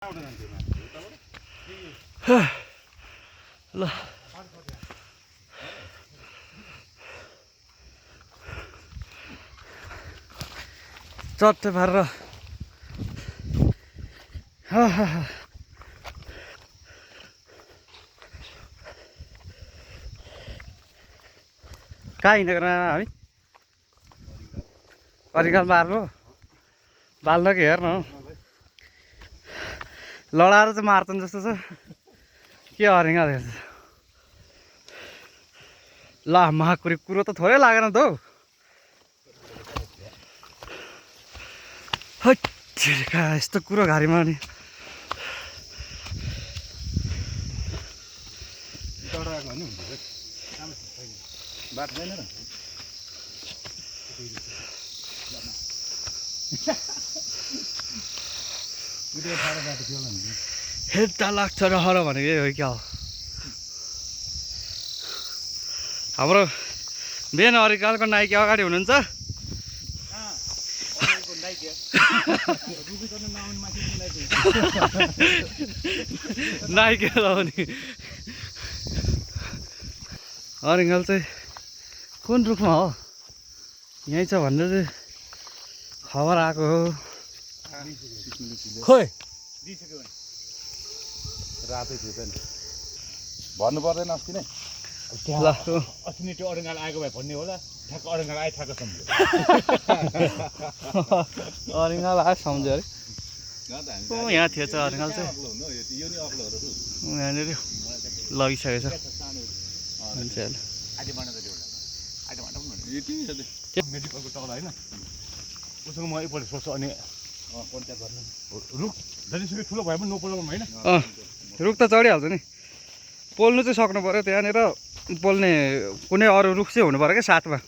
ल चट्ट पारेर कहाँ हिँडेको हामी अरिकाल मार्नु बाल्न कि हेर्नु लडाएर चाहिँ मार्छन् जस्तो छ के अरिङ्गाल हेर्छ ल महाकुरी कुरो त थोरै लागेन त हौ हट्का यस्तो कुरो घारीमा नि हेर्दा लाग्छ र हर भनेको यही हो क्या हो हाम्रो बेन अरिकालको नाइकी अगाडि हुनुहुन्छ नाइकी लाउने अरिङ्गाल चाहिँ कुन रुखमा हो यहीँ छ भनेर चाहिँ खबर आएको हो खोइ रातै थियो त नि भन्नु पर्दैन अस्ति नै ल अस्ति नै त्यो अरिङ्गाल आएको भए भन्ने होला ठ्याक्क अरिङ्गाल आए ठ्याक्क सम्झ्यो अरिङ्गाल आयो सम्झ्यो अरे यहाँ थियो चाहिँ अरिङ्गाल चाहिँ यहाँनिर लगिसकेको छ मेडिकलको तल होइन उसँग म एकपल्ट सोच्छु अनि कन्ट्याक्ट गर्नु रुख जतिसुकै ठुलो भए पनि नपोलाउनु होइन रुख त चढिहाल्छ नि पोल्नु चाहिँ सक्नु पऱ्यो त्यहाँनिर पोल्ने कुनै अरू रुख चाहिँ हुनु पऱ्यो क्या साथमा